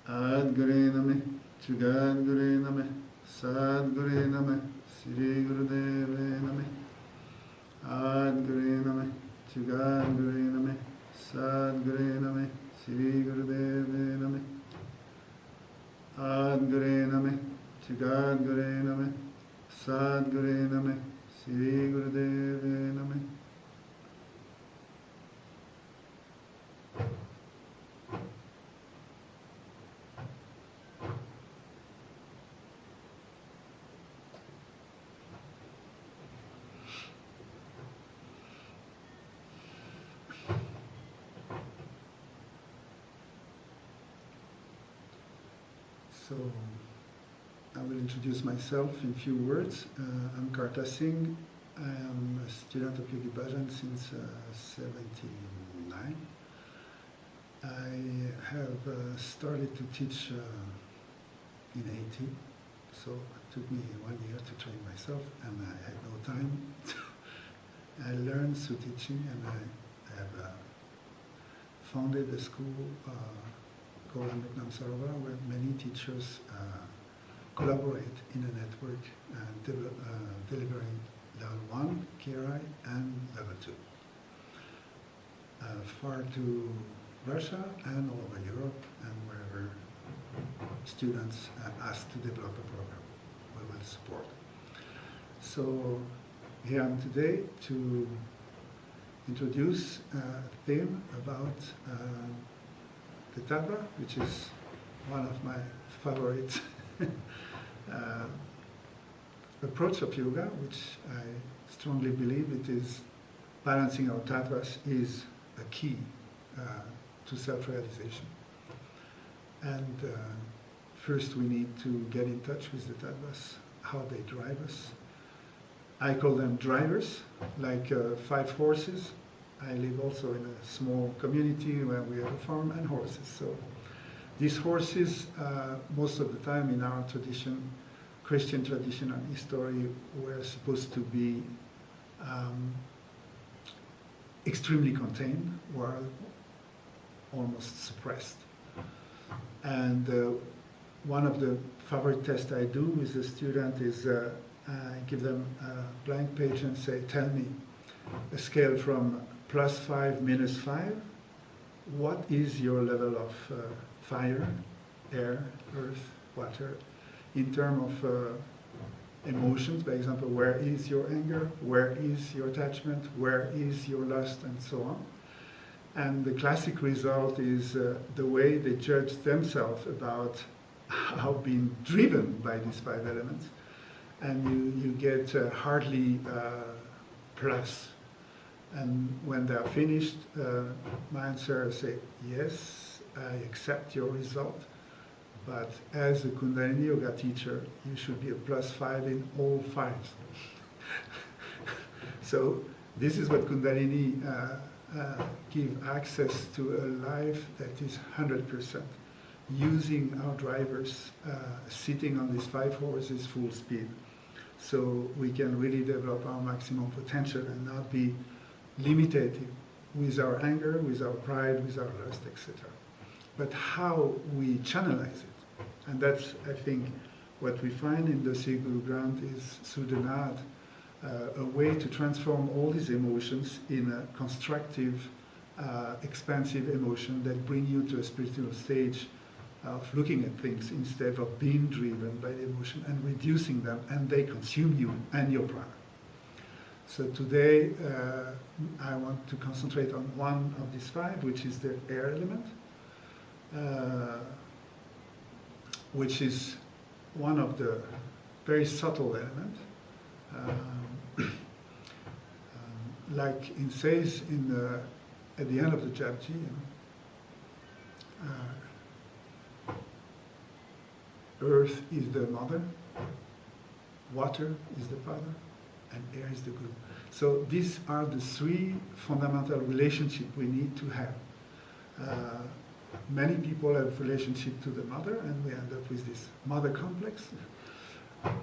Adgure Name, Jugadgure Name, Sadgure Name, Sri Gurudeve Name. Adgure Name, Jugadgure Name, Sadgure Name, Sri Gurudeve Name. Adgure Name, Jugadgure Name, Sadgure Name, Sri Gurudeve Name. So, I will introduce myself in few words. I'm Karta Singh. I am a student of Yogi Bhajan since 79. I have started to teach in 80, so it took me 1 year to train myself, and I had no time. I learned through teaching, and I have founded a school called Amritnam Sarovar, where many teachers collaborate in a network and delivering level 1, KRI, and level 2. Far to Russia and all over Europe, and wherever students ask to develop a program, we will support. So here I am today to introduce a theme about the Tatva, which is one of my favorite approach of yoga, which I strongly believe it is balancing our tattvas is a key to self-realization. And first we need to get in touch with the tattvas, how they drive us. I call them drivers, like 5 horses. I live also in a small community where we have a farm and horses. So these horses, most of the time in our tradition, Christian tradition and history, were supposed to be extremely contained, were almost suppressed. And one of the favorite tests I do with the student is I give them a blank page and say, tell me a scale from +5, -5, what is your level of fire, air, earth, water, in terms of emotions, for example, where is your anger, where is your attachment, where is your lust, and so on. And the classic result is the way they judge themselves about how being driven by these 5 elements. And you get hardly plus. And when they are finished, my answer say, yes, I accept your result, but as a Kundalini Yoga teacher, you should be a +5 in all 5s. So this is what Kundalini give access to a life that is 100%, using our drivers, sitting on these 5 horses full speed, so we can really develop our maximum potential and not be limited with our anger, with our pride, with our lust, etc. But how we channelize it, and that's, I think, what we find in the Sri Guru Granth is through the Naad, a way to transform all these emotions in a constructive, expansive emotion that bring you to a spiritual stage of looking at things instead of being driven by the emotion and reducing them, and they consume you and your prana. So today I want to concentrate on one of these five, which is the air element, which is one of the very subtle elements. Like it says at the end of the Japji, earth is the mother, water is the father, and air is the guru. So these are the three fundamental relationships we need to have. Many people have relationship to the mother, and we end up with this mother complex.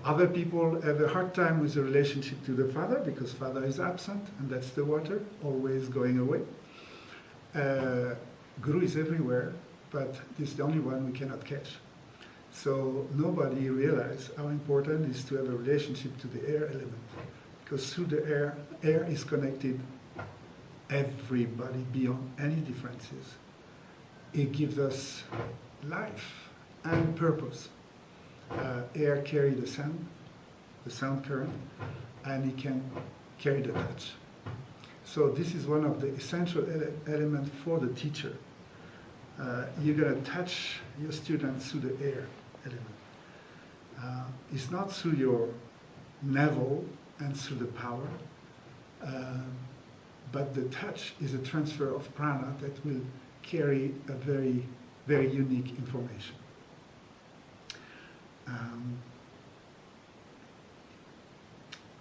Other people have a hard time with the relationship to the father because father is absent, and that's the water, always going away. Guru is everywhere, but this is the only one we cannot catch. So nobody realizes how important it is to have a relationship to the air element, because through the air is connected everybody beyond any differences. It gives us life and purpose. Air carries the sound current, and it can carry the touch. So this is one of the essential elements for the teacher. You're going to touch your students through the air element. It's not through your navel and through the power, but the touch is a transfer of prana that will carry a very, very unique information.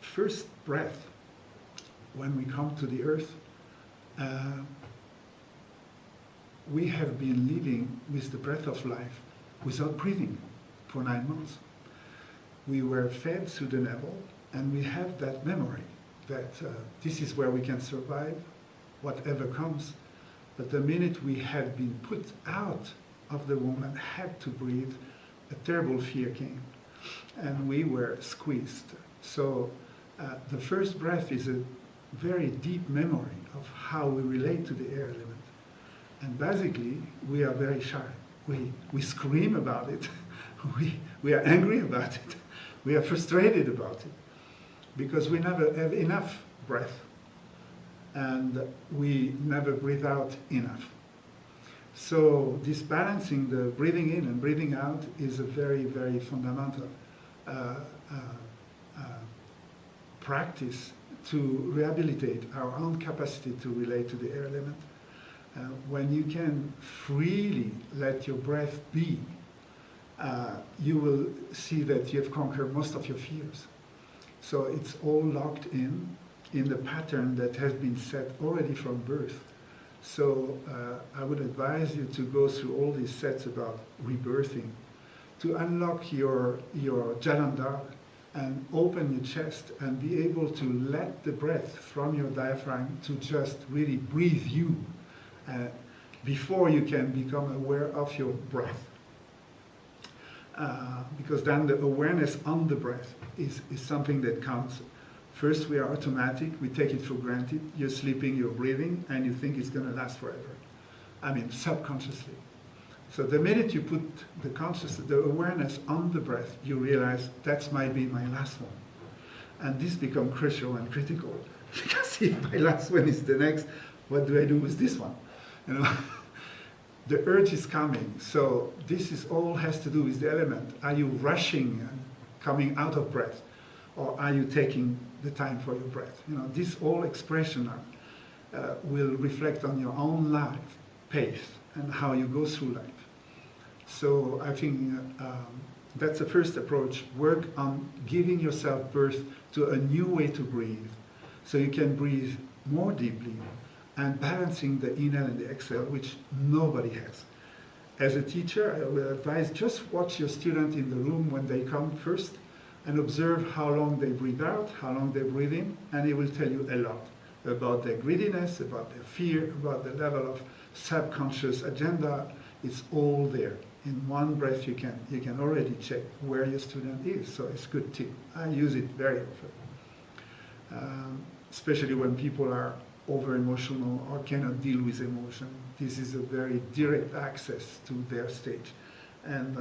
First breath, when we come to the earth, we have been living with the breath of life without breathing for 9 months. We were fed through the navel, and we have that memory that this is where we can survive, whatever comes. But the minute we had been put out of the womb and had to breathe, a terrible fear came, and we were squeezed. So the first breath is a very deep memory of how we relate to the air element. And basically, we are very shy. We scream about it. we are angry about it. We are frustrated about it, because we never have enough breath, and we never breathe out enough. So this balancing the breathing in and breathing out is a very, very fundamental practice to rehabilitate our own capacity to relate to the air element. When you can freely let your breath be, you will see that you have conquered most of your fears. So it's all locked in the pattern that has been set already from birth. So I would advise you to go through all these sets about rebirthing, to unlock your Jalandhar and open your chest and be able to let the breath from your diaphragm to just really breathe you before you can become aware of your breath. Because then the awareness on the breath is something that comes. First, we are automatic, we take it for granted. You're sleeping, you're breathing, and you think it's going to last forever. I mean, subconsciously. So the minute you put the awareness on the breath, you realize that might be my last one. And this becomes crucial and critical. Because if my last one is the next, what do I do with this one? You know, the urge is coming. So this is all has to do with the element. Are you rushing and coming out of breath? Or are you taking the time for your breath? You know, this whole expression will reflect on your own life pace and how you go through life. So I think that's the first approach. Work on giving yourself birth to a new way to breathe, so you can breathe more deeply and balancing the inhale and the exhale, which nobody has. As a teacher, I will advise just watch your student in the room when they come first and observe how long they breathe out, how long they breathe in, and it will tell you a lot about their greediness, about their fear, about the level of subconscious agenda. It's all there. In one breath you can already check where your student is, so it's a good tip. I use it very often. especially when people are over emotional or cannot deal with emotion. This is a very direct access to their stage, and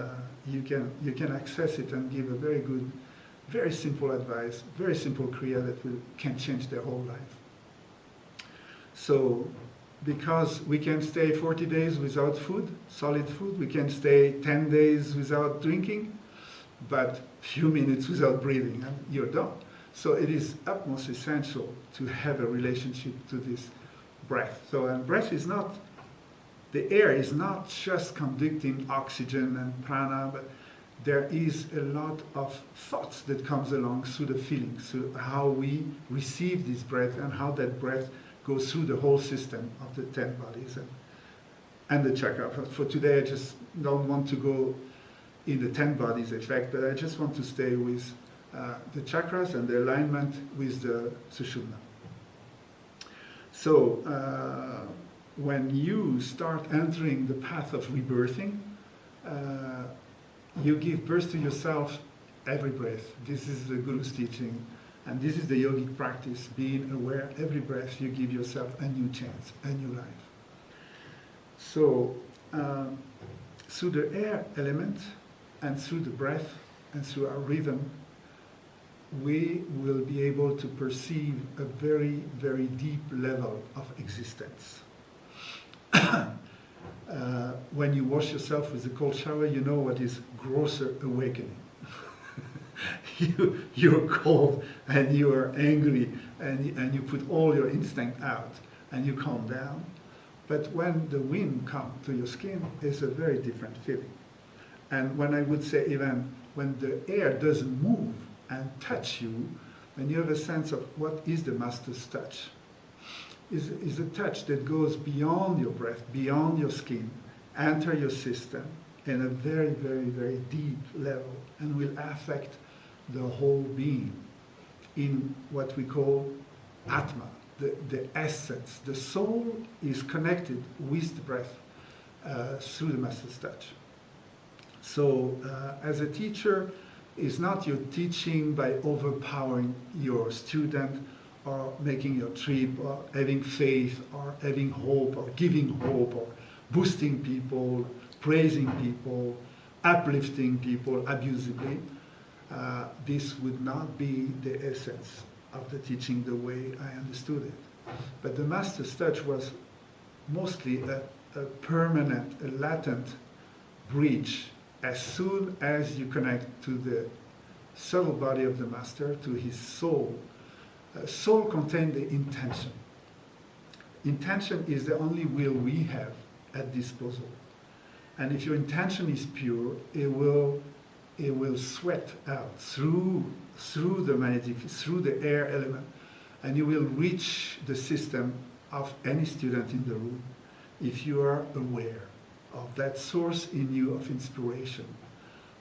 you can access it and give a very good, very simple advice, very simple kriya that can change their whole life. So, because we can stay 40 days without food, solid food, we can stay 10 days without drinking, but few minutes without breathing, and you're done. So it is utmost essential to have a relationship to this breath. So, and breath is not, the air is not just conducting oxygen and prana, but there is a lot of thoughts that comes along through the feelings, through how we receive this breath and how that breath goes through the whole system of the 10 bodies and the chakra. For today, I just don't want to go in the 10 bodies effect, but I just want to stay with the chakras and the alignment with the sushumna. So when you start entering the path of rebirthing, you give birth to yourself every breath. This is the Guru's teaching, and this is the yogic practice, being aware every breath you give yourself a new chance, a new life. So through the air element and through the breath and through our rhythm, we will be able to perceive a very, very deep level of existence. When you wash yourself with a cold shower, you know what is grosser awakening. You're cold and you are angry and you put all your instinct out and you calm down. But when the wind comes to your skin, it's a very different feeling. And when I would say even when the air doesn't move and touch you, when you have a sense of what is the master's touch, is a touch that goes beyond your breath, beyond your skin, enter your system in a very, very, very deep level and will affect the whole being in what we call Atma, the essence. The soul is connected with the breath through the master's touch. So as a teacher, it's not your teaching by overpowering your student or making your trip or having faith or having hope or giving hope or boosting people, praising people, uplifting people abusively. This would not be the essence of the teaching the way I understood it. But the master's touch was mostly a permanent, a latent bridge. As soon as you connect to the subtle body of the master, to his soul, soul contains the intention. Intention is the only will we have at disposal. And if your intention is pure, it will sweat out through the magnetic, through the air element, and you will reach the system of any student in the room if you are aware of that source in you of inspiration.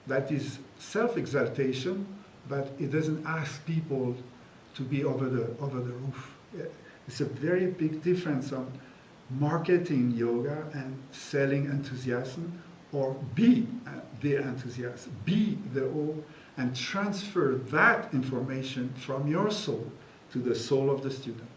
That is self-exaltation, but it doesn't ask people to be over the roof. It's a very big difference on marketing yoga and selling enthusiasm, or be the enthusiast, be the all, and transfer that information from your soul to the soul of the student.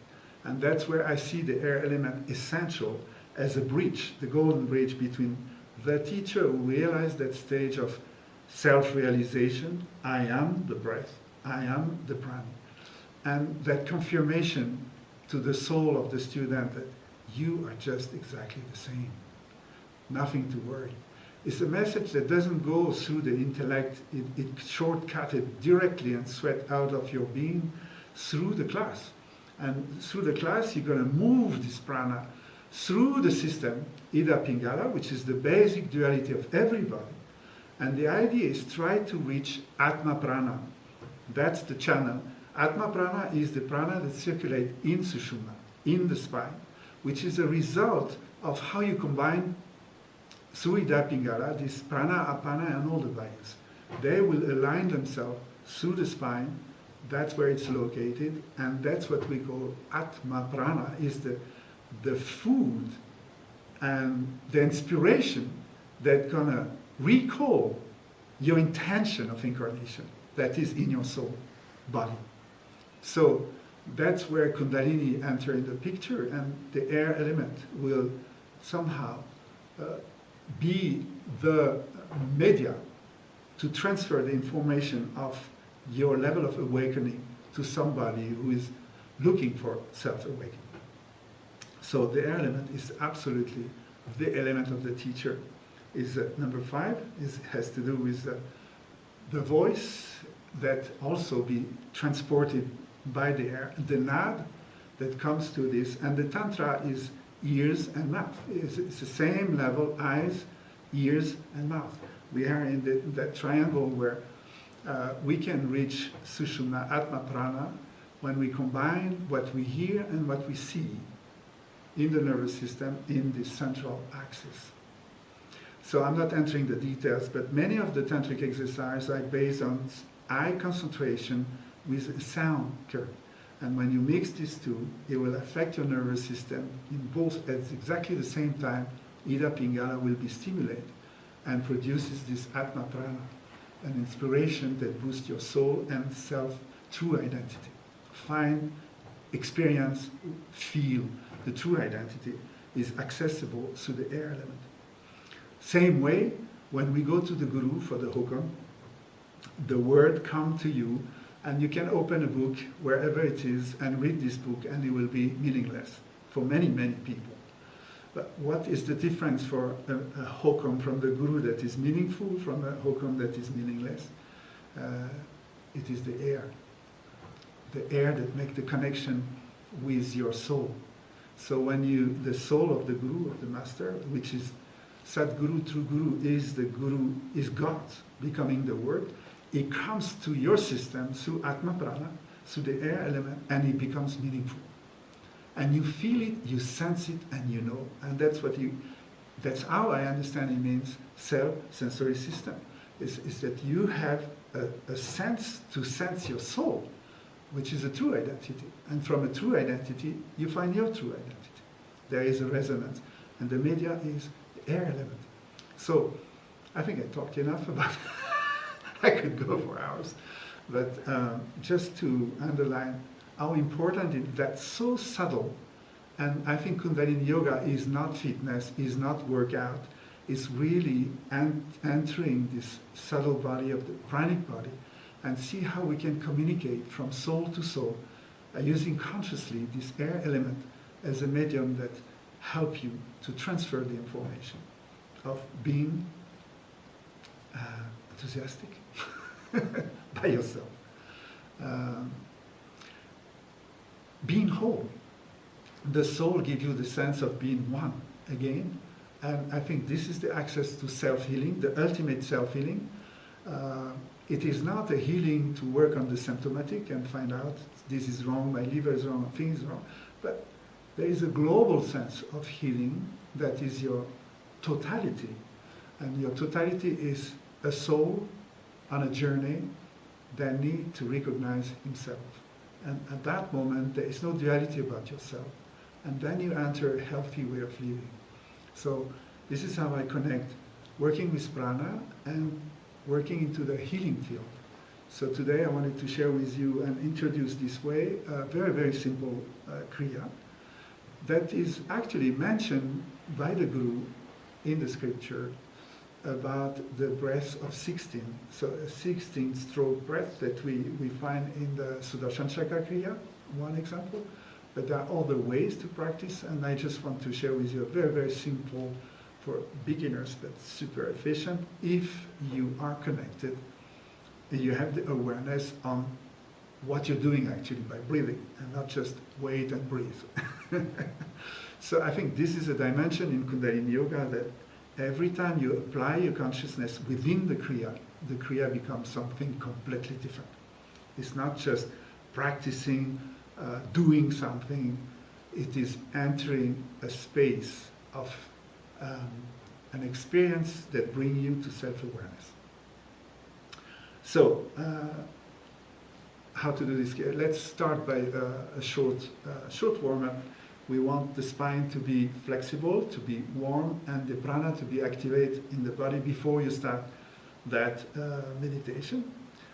And that's where I see the air element essential as a bridge, the golden bridge between the teacher who realized that stage of self-realization, I am the breath, I am the prana, and that confirmation to the soul of the student that you are just exactly the same, nothing to worry. It's a message that doesn't go through the intellect, it shortcuts it directly and sweat out of your being through the class. And through the class, you're going to move this prana through the system, Ida Pingala, which is the basic duality of everybody. And the idea is try to reach Atma Prana. That's the channel. Atma Prana is the prana that circulates in Sushumna, in the spine, which is a result of how you combine through Ida Pingala, this prana, apana, and all the vayus. They will align themselves through the spine. That's where it's located, and that's what we call Atma Prana, is the food and the inspiration that's gonna recall your intention of incarnation that is in your soul body. So That's where Kundalini enter in the picture, and the air element will somehow be the media to transfer the information of your level of awakening to somebody who is looking for self-awakening. So the air element is absolutely the element of the teacher. Is number 5 has to do with the voice that also be transported by the air, the nad that comes to this, and the tantra is ears and mouth. It's the same level, eyes, ears, and mouth. We are in that triangle where we can reach Sushumna Atma Prana when we combine what we hear and what we see in the nervous system in the central axis. So I'm not entering the details, but many of the tantric exercises are based on eye concentration with a sound current. And when you mix these two, it will affect your nervous system in both at exactly the same time. Ida Pingala will be stimulated and produces this Atma Prana, an inspiration that boosts your soul and self true identity. Find, experience, feel the true identity is accessible through the air element. Same way, when we go to the Guru for the Hukum, the word comes to you, and you can open a book wherever it is and read this book, and it will be meaningless for many, many people. But what is the difference for a Hukum from the Guru that is meaningful from a Hukum that is meaningless? It is the air that makes the connection with your soul. So when the soul of the Guru, of the Master, which is Sadguru, true Guru, is God, becoming the Word, it comes to your system through Atma Prana, through the air element, and it becomes meaningful. And you feel it, you sense it, and you know. And that's how I understand it means self-sensory system. Is that you have a sense to sense your soul, which is a true identity. And from a true identity, you find your true identity. There is a resonance. And the media is the air element. So I think I talked enough about it. I could go for hours. But just to underline how important it is, that's so subtle. And I think Kundalini Yoga is not fitness, is not workout, it's really entering this subtle body of the pranic body and see how we can communicate from soul to soul using consciously this air element as a medium that help you to transfer the information of being enthusiastic by yourself. Being whole. The soul gives you the sense of being one again. And I think this is the access to self-healing, the ultimate self-healing. It is not a healing to work on the symptomatic and find out this is wrong, my liver is wrong, things wrong. But there is a global sense of healing that is your totality. And your totality is a soul on a journey that needs to recognize himself. And at that moment, there is no duality about yourself. And then you enter a healthy way of living. So this is how I connect working with prana and working into the healing field. So today I wanted to share with you and introduce this way a very, very simple kriya that is actually mentioned by the Guru in the scripture about the breath of 16. So a 16-stroke breath that we find in the Sudarshan Chakra Kriya, one example. But there are other ways to practice, and I just want to share with you a very, very simple, for beginners, but super efficient, if you are connected, and you have the awareness on what you're doing actually by breathing, and not just wait and breathe. So I think this is a dimension in Kundalini Yoga that every time you apply your consciousness within the Kriya becomes something completely different. It's not just practicing, doing something, it is entering a space of an experience that brings you to self-awareness. So, how to do this? Let's start by a short warm-up. We want the spine to be flexible, to be warm, and the prana to be activated in the body before you start that meditation.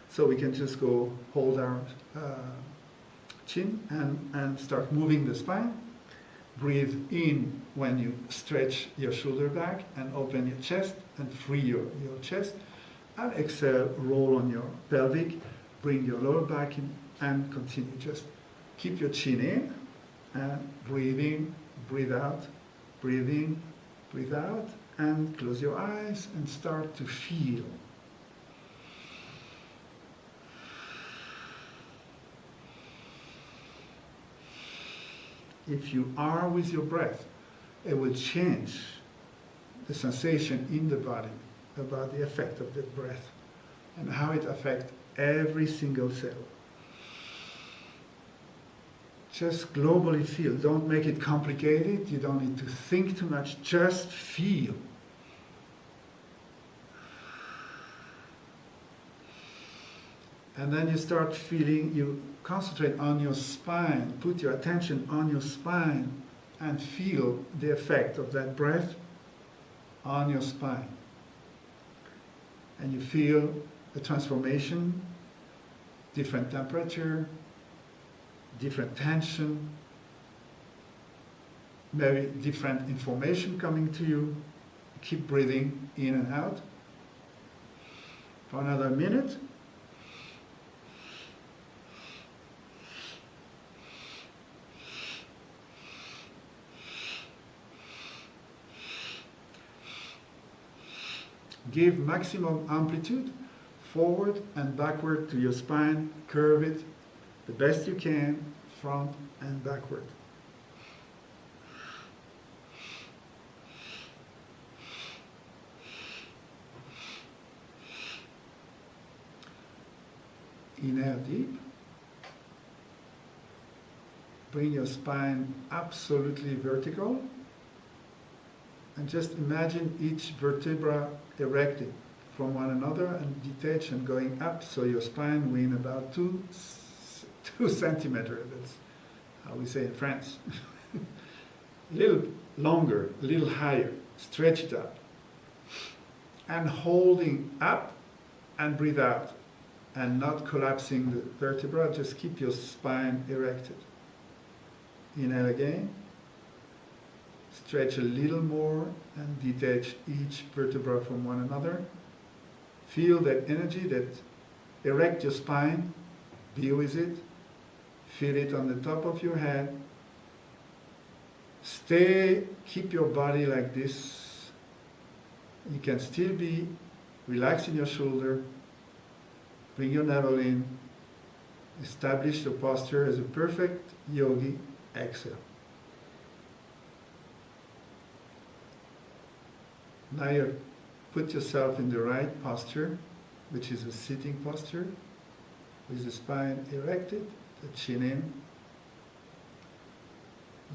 So we can just go hold our chin, and start moving the spine. Breathe in when you stretch your shoulder back and open your chest and free your chest. And exhale, roll on your pelvic, bring your lower back in, and continue. Just keep your chin in, and breathe in, breathe out, breathe in, breathe out, and close your eyes and start to feel. If you are with your breath, it will change the sensation in the body about the effect of that breath and how it affects every single cell. Just globally feel. Don't make it complicated. You don't need to think too much. Just feel. And then you start feeling, you concentrate on your spine, put your attention on your spine and feel the effect of that breath on your spine. And you feel the transformation, different temperature, different tension, maybe different information coming to you. Keep breathing in and out for another minute. Give maximum amplitude forward and backward to your spine. Curve it the best you can, front and backward. Inhale deep. Bring your spine absolutely vertical. And just imagine each vertebra erected from one another and detached and going up, so your spine will in about 2 centimeters. That's how we say in France. A little longer, a little higher. Stretch it up. And holding up and breathe out. And not collapsing the vertebra, just keep your spine erected. Inhale again. Stretch a little more and detach each vertebra from one another. Feel that energy, that erect your spine, be with it. Feel it on the top of your head. Keep your body like this. You can still be relaxing your shoulder. Bring your navel in. Establish your posture as a perfect yogi. Exhale. Now you put yourself in the right posture, which is a sitting posture, with the spine erected, the chin in.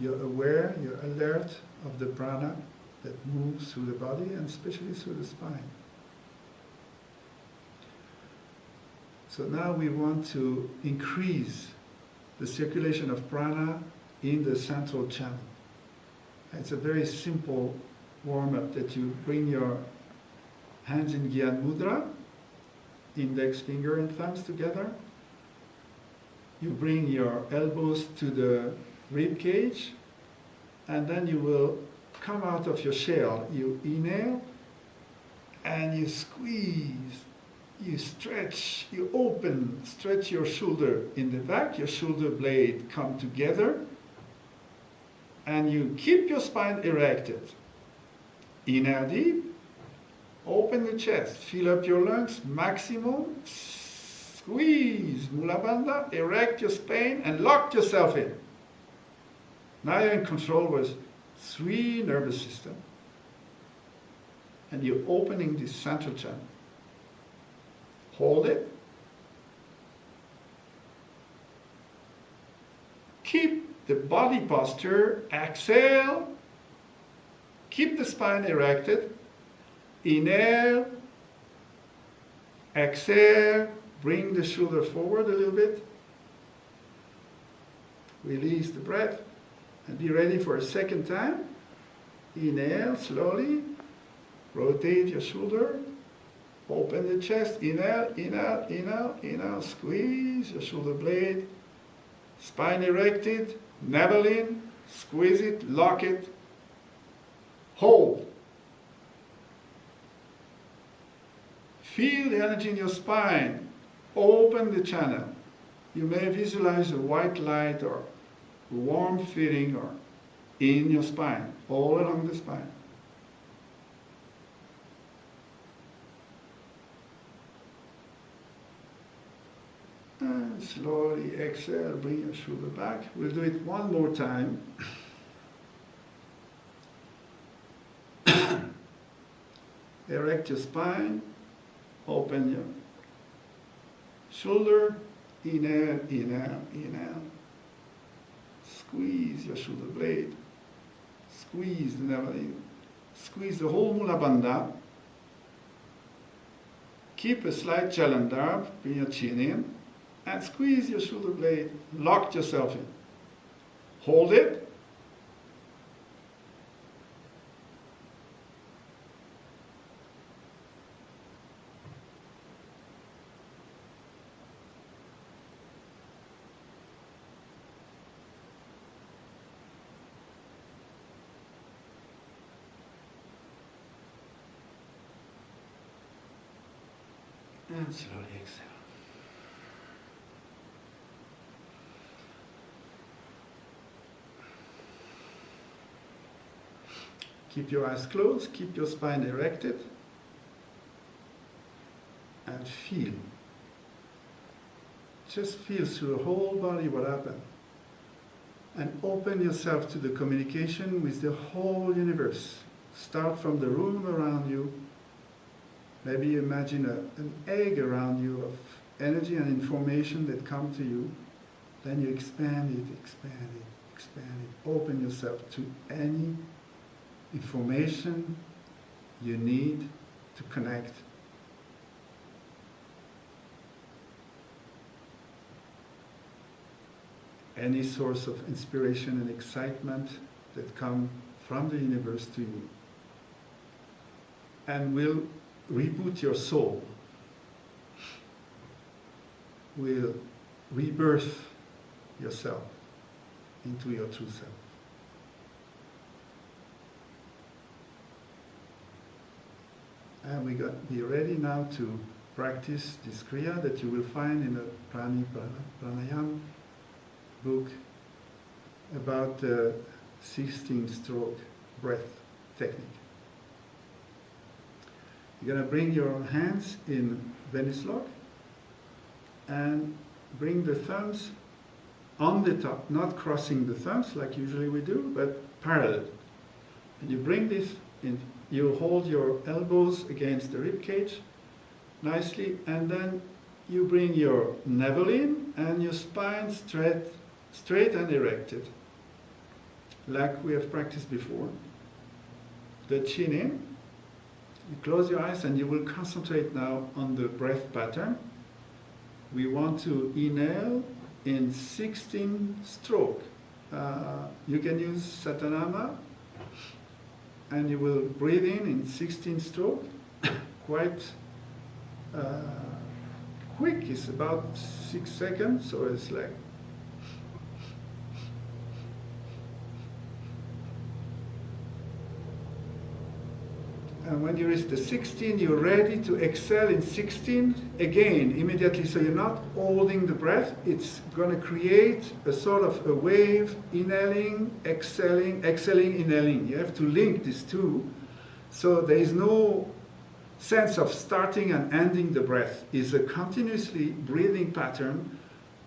You're aware, you're alert of the prana that moves through the body and especially through the spine. So now we want to increase the circulation of prana in the central channel. It's a very simple warm-up that you bring your hands in Gyan Mudra, index finger and thumbs together. You bring your elbows to the rib cage, and then you will come out of your shell. You inhale, and you squeeze, you stretch, you open, stretch your shoulder in the back, your shoulder blade come together, and you keep your spine erected. Inhale deep, open the chest, fill up your lungs, maximum, squeeze, Mula Bandha, erect your spine and lock yourself in. Now you're in control with 3 nervous system. And you're opening this central channel. Hold it. Keep the body posture, exhale. Keep the spine erected. Inhale. Exhale. Bring the shoulder forward a little bit. Release the breath. And be ready for a second time. Inhale slowly. Rotate your shoulder. Open the chest. Inhale, inhale, inhale, inhale. Squeeze your shoulder blade. Spine erected, navel in, squeeze it, lock it, hold. Feel the energy in your spine. Open the channel. You may visualize a white light or a warm feeling or in your spine, all along the spine. And slowly exhale, bring your shoulder back. We'll do it one more time. Erect your spine, open your shoulder, inhale, inhale, inhale. Squeeze your shoulder blade, squeeze the navel in, squeeze the whole Mula Bandha. Keep a slight Jalandhar, bring your chin in, and squeeze your shoulder blade, lock yourself in. Hold it. And slowly exhale. Keep your eyes closed, keep your spine erected, and feel. Just feel through the whole body what happened. And open yourself to the communication with the whole universe. Start from the room around you. Maybe imagine an egg around you of energy and information that come to you. Then you expand it, expand it, expand it. Open yourself to any information you need to connect. Any source of inspiration and excitement that come from the universe to you. And will reboot your soul, will rebirth yourself into your true self. And we got be ready now to practice this Kriya that you will find in a Pranayam book about the 16-stroke breath technique. You're going to bring your hands in Venice lock and bring the thumbs on the top, not crossing the thumbs like usually we do, but parallel. And you bring this in, you hold your elbows against the rib cage nicely, and then you bring your navel in and your spine straight and erected, like we have practiced before. The chin in. You close your eyes and you will concentrate now on the breath pattern. We want to inhale in 16 stroke. You can use Satanama, and you will breathe in 16 stroke. Quite quick, it's about 6 seconds, so it's like. And when you reach the 16, you're ready to exhale in 16 again, immediately. So you're not holding the breath. It's going to create a sort of a wave, inhaling, exhaling, exhaling, inhaling. You have to link these two. So there is no sense of starting and ending the breath. It's a continuously breathing pattern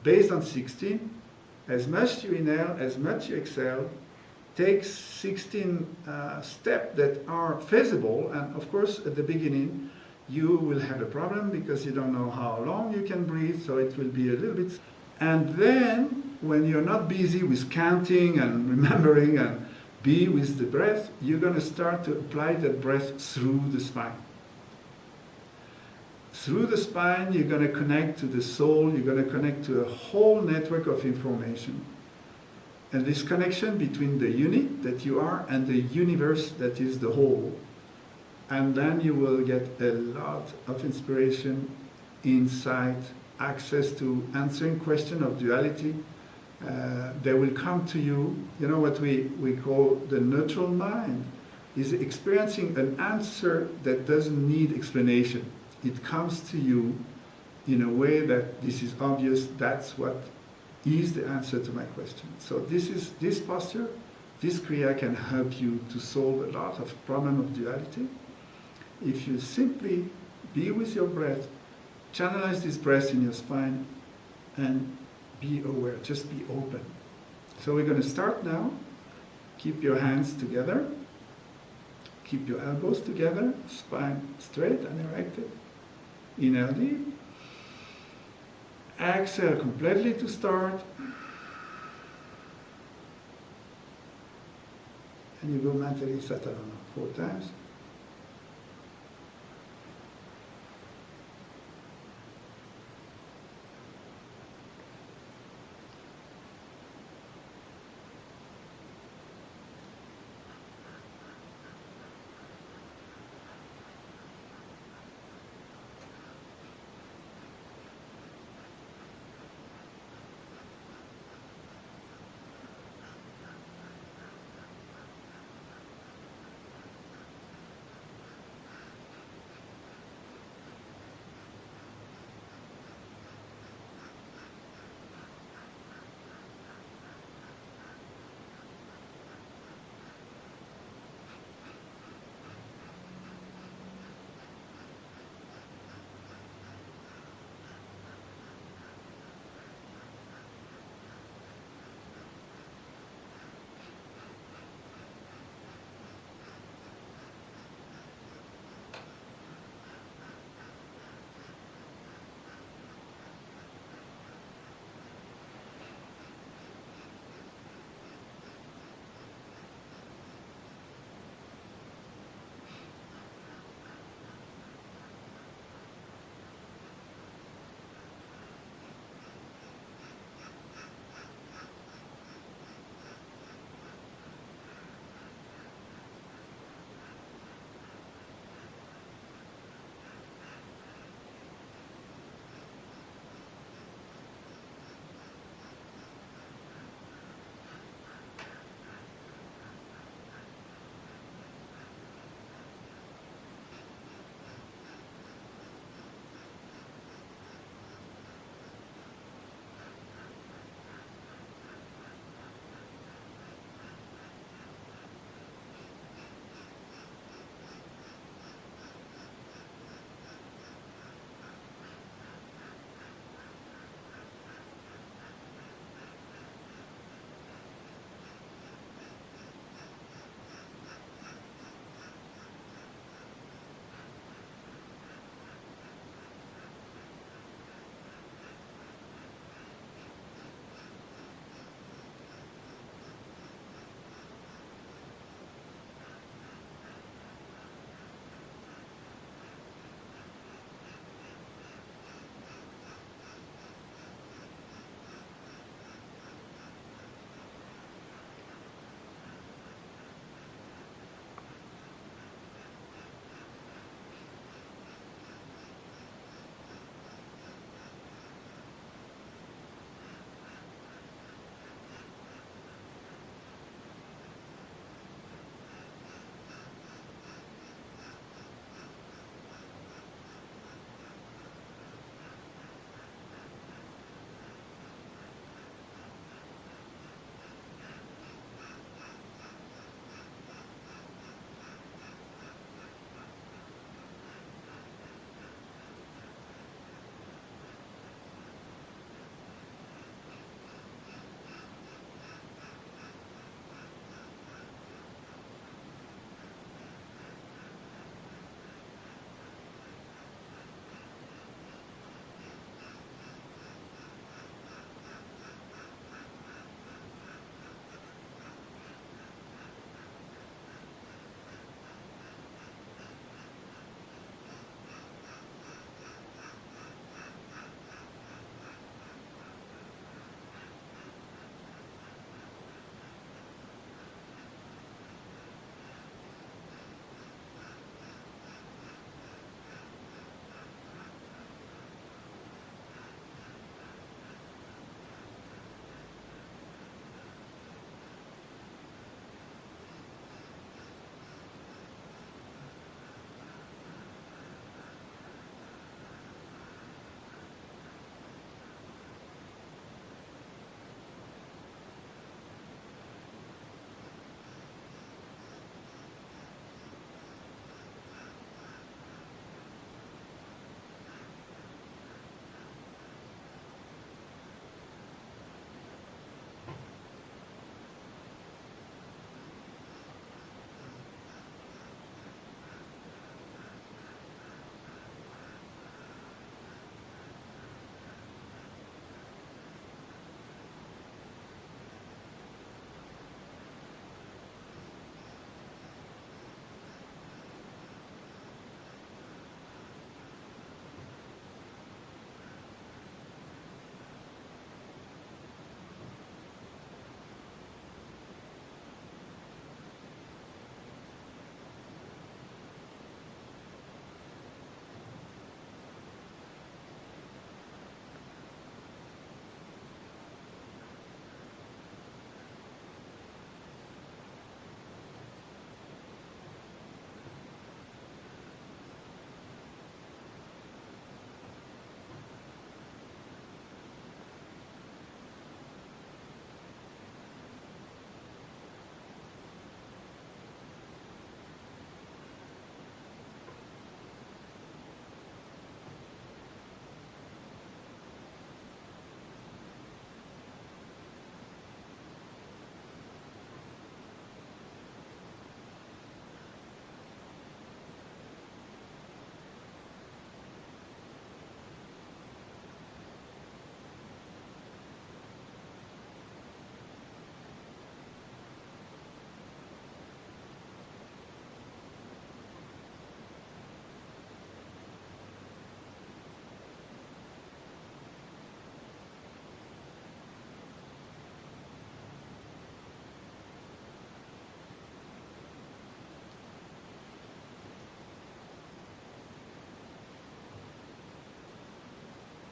based on 16. As much you inhale, as much you exhale. Take 16 steps that are feasible, and of course at the beginning you will have a problem because you don't know how long you can breathe, so it will be a little bit. And then when you're not busy with counting and remembering and be with the breath, you're going to start to apply that breath through the spine. Through the spine you're going to connect to the soul, you're going to connect to a whole network of information. And this connection between the unit that you are and the universe that is the whole. And then you will get a lot of inspiration, insight, access to answering question of duality, They will come to you. You know what we call the neutral mind is experiencing an answer that doesn't need explanation. It comes to you in a way that this is obvious, that's what is the answer to my question. So this posture, this Kriya can help you to solve a lot of problem of duality. If you simply be with your breath, channelize this breath in your spine and be aware, just be open. So we're going to start now. Keep your hands together. Keep your elbows together, spine straight and erected. Inhale deep. Exhale completely to start. And you go mentally Satarana 4 times.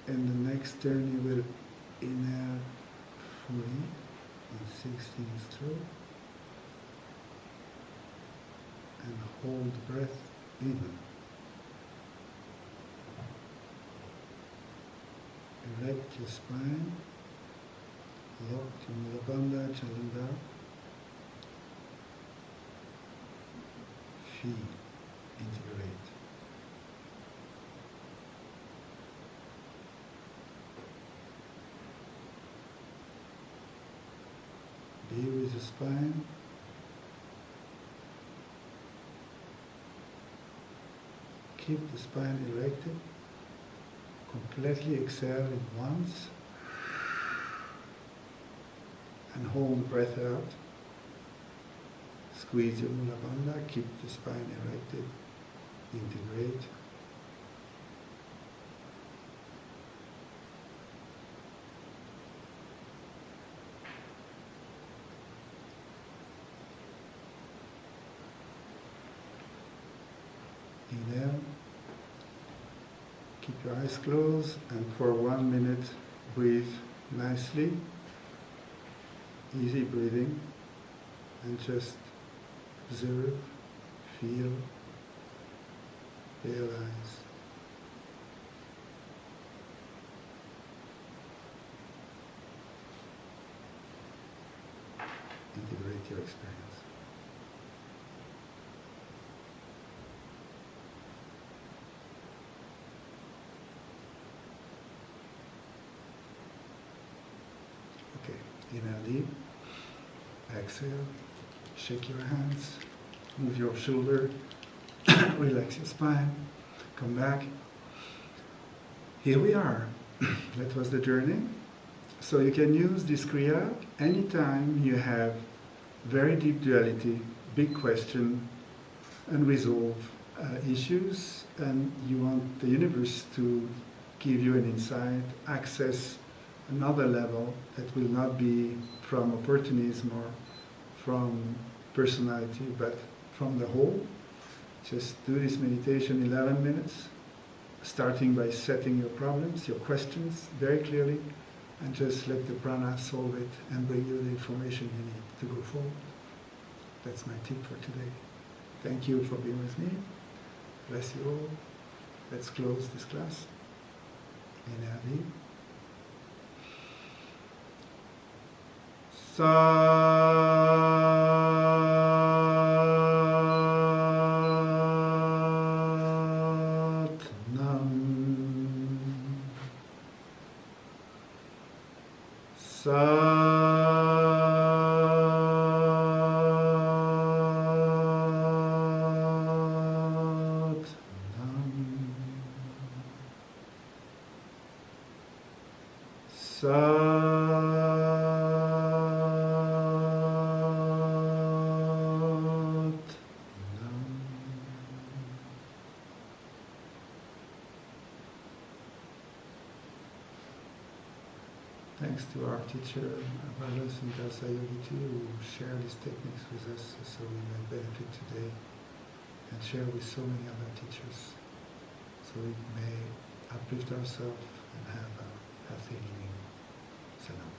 and the next turn you will inhale fully in 16 strokes and hold the breath even. Erect your spine, lock your Mula Bandha, Chalanda. Feel, integrate. Be with the spine. Keep the spine erected. Completely exhale at once. And hold the breath out. Squeeze your Mula Bandha, keep the spine erected. Integrate. Inhale. Keep your eyes closed and for 1 minute breathe nicely. Easy breathing and just observe, feel, realize. Integrate your experience. Inhale deep, exhale, shake your hands, move your shoulder, relax your spine, come back. Here we are. That was the journey. So you can use this Kriya anytime you have very deep duality, big question, unresolved issues, and you want the universe to give you an insight, access another level that will not be from opportunism or from personality, but from the whole. Just do this meditation 11 minutes, starting by setting your problems, your questions very clearly, and just let the prana solve it and bring you the information you need to go forward. That's my tip for today. Thank you for being with me. Bless you all. Let's close this class. Inhale deep. Thanks to our teacher, Brothers in Karta Yogi too, who share these techniques with us so we may benefit today and share with so many other teachers so we may uplift ourselves and have a healthy living. Salam.